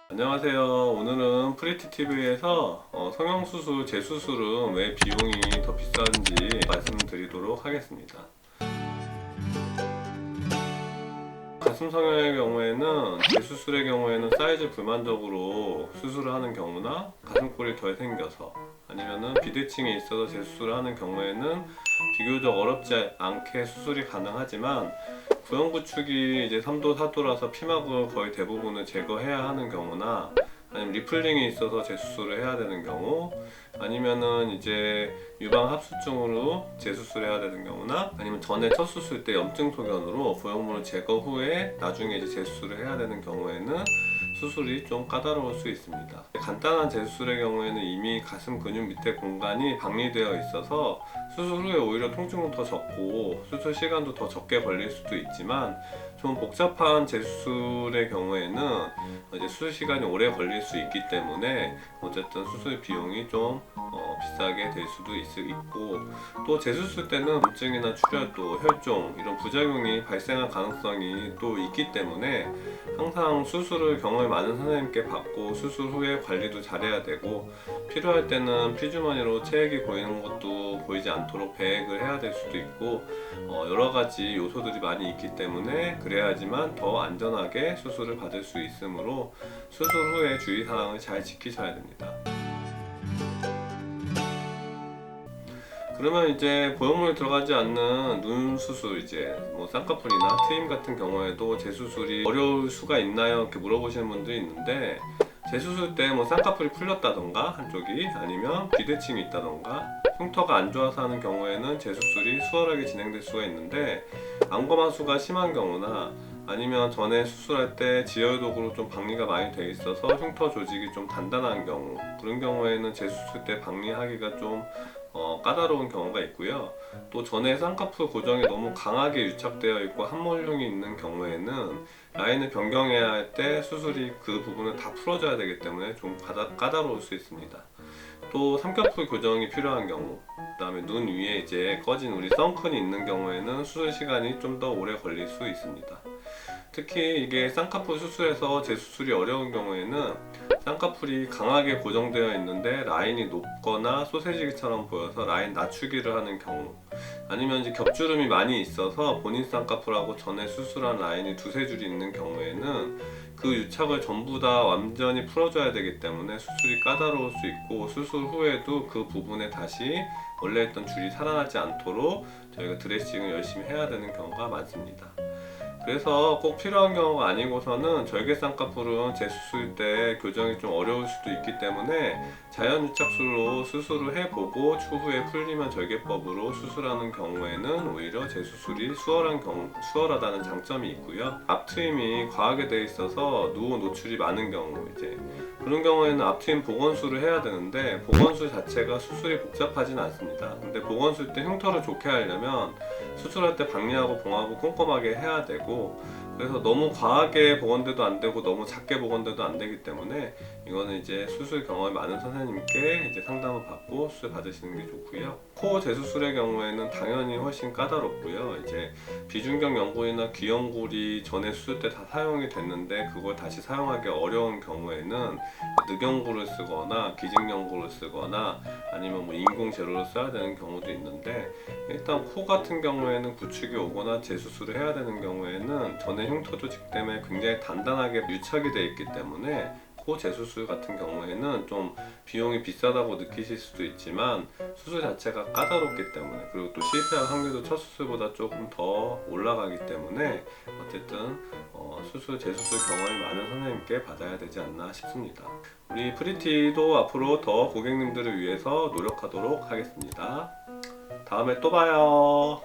안녕하세요. 오늘은 프리티TV에서 성형수술, 재수술은 왜 비용이 더 비싼지 말씀드리도록 하겠습니다. 가슴 성형의 경우에는, 재수술의 경우에는 사이즈 불만족으로 수술을 하는 경우나 가슴골이 덜 생겨서, 아니면은 비대칭이 있어서 재수술을 하는 경우에는 비교적 어렵지 않게 수술이 가능하지만, 부영구축이 이제 3도, 4도라서 피막을 거의 대부분을 제거해야 하는 경우나, 아니면 리플링이 있어서 재수술을 해야 되는 경우, 아니면은 이제 유방 합수증으로 재수술해야 되는 경우나, 아니면 전에 첫 수술 때 염증 소견으로 부영물을 제거 후에 나중에 이제 재수술을 해야 되는 경우에는 수술이 좀 까다로울 수 있습니다. 간단한 재수술의 경우에는 이미 가슴 근육 밑에 공간이 박리되어 있어서 수술 후에 오히려 통증은 더 적고 수술 시간도 더 적게 걸릴 수도 있지만, 좀 복잡한 재수술의 경우에는 이제 수술 시간이 오래 걸릴 수 있기 때문에 어쨌든 수술 비용이 좀 비싸게 될 수도 있고, 또 재수술 때는 염증이나 출혈도, 혈종 이런 부작용이 발생할 가능성이 또 있기 때문에 항상 수술을 경험이 많은 선생님께 받고 수술 후에 관리도 잘해야 되고, 필요할 때는 피주머니로 체액이 보이는 것도 보이지 않도록 배액을 해야 될 수도 있고, 여러 가지 요소들이 많이 있기 때문에 그래야지만 더 안전하게 수술을 받을 수 있으므로 수술 후에 주의사항을 잘 지키셔야 됩니다. 그러면 이제 보형물이 들어가지 않는 눈 수술, 이제 뭐 쌍꺼풀이나 트임 같은 경우에도 재수술이 어려울 수가 있나요? 이렇게 물어보시는 분들이 있는데, 재수술 때 뭐 쌍꺼풀이 풀렸다던가 한쪽이, 아니면 비대칭이 있다던가 흉터가 안 좋아서 하는 경우에는 재수술이 수월하게 진행될 수가 있는데, 안검하수가 심한 경우나 아니면 전에 수술할 때 지혈독으로 좀 박리가 많이 돼 있어서 흉터 조직이 좀 단단한 경우, 그런 경우에는 재수술 때 박리하기가 좀 까다로운 경우가 있고요. 또 전에 쌍꺼풀 고정이 너무 강하게 유착되어 있고 함몰흉이 있는 경우에는 라인을 변경해야 할 때 수술이 그 부분을 다 풀어줘야 되기 때문에 좀 까다로울 수 있습니다. 또 삼겹풀 교정이 필요한 경우, 그 다음에 눈 위에 이제 꺼진 우리 선큰이 있는 경우에는 수술 시간이 좀 더 오래 걸릴 수 있습니다. 특히 이게 쌍꺼풀 수술에서 재수술이 어려운 경우에는 쌍꺼풀이 강하게 고정되어 있는데 라인이 높거나 소세지처럼 보여서 라인 낮추기를 하는 경우, 아니면 이제 겹주름이 많이 있어서 본인 쌍꺼풀하고 전에 수술한 라인이 두세 줄이 있는 경우에는 그 유착을 전부 다 완전히 풀어줘야 되기 때문에 수술이 까다로울 수 있고, 수술 후에도 그 부분에 다시 원래 했던 줄이 살아나지 않도록 저희가 드레싱을 열심히 해야 되는 경우가 많습니다. 그래서 꼭 필요한 경우가 아니고서는 절개 쌍꺼풀은 재수술 때 교정이 좀 어려울 수도 있기 때문에 자연 유착술로 수술을 해보고 추후에 풀리면 절개법으로 수술하는 경우에는 오히려 재수술이 수월하다는 장점이 있고요. 앞트임이 과하게 돼 있어서 누워 노출이 많은 경우, 이제 그런 경우에는 앞트임 복원술을 해야 되는데, 복원술 자체가 수술이 복잡하진 않습니다. 근데 복원술 때 흉터를 좋게 하려면 수술할 때 박리하고 봉하고 꼼꼼하게 해야 되고, 그래서 너무 과하게 복원돼도 안 되고 너무 작게 복원돼도 안 되기 때문에 이거는 이제 수술 경험이 많은 선생님께 이제 상담을 받고 수술 받으시는 게 좋고요. 코 재수술의 경우에는 당연히 훨씬 까다롭고요. 이제 비중격 연골이나 귀연골이 전에 수술 때 다 사용이 됐는데 그걸 다시 사용하기 어려운 경우에는 늑연골을 쓰거나 기증연골을 쓰거나 아니면 뭐 인공 재료를 써야 되는 경우도 있는데, 일단 코 같은 경우에는 구축이 오거나 재수술을 해야 되는 경우에는 전에 흉터 조직 때문에 굉장히 단단하게 유착이 되어 있기 때문에 코 재수술 같은 경우에는 좀 비용이 비싸다고 느끼실 수도 있지만 수술 자체가 까다롭기 때문에, 그리고 또 실패할 확률도 첫 수술보다 조금 더 올라가기 때문에 어쨌든 재수술 경험이 많은 선생님께 받아야 되지 않나 싶습니다. 우리 프리티도 앞으로 더 고객님들을 위해서 노력하도록 하겠습니다. 다음에 또 봐요.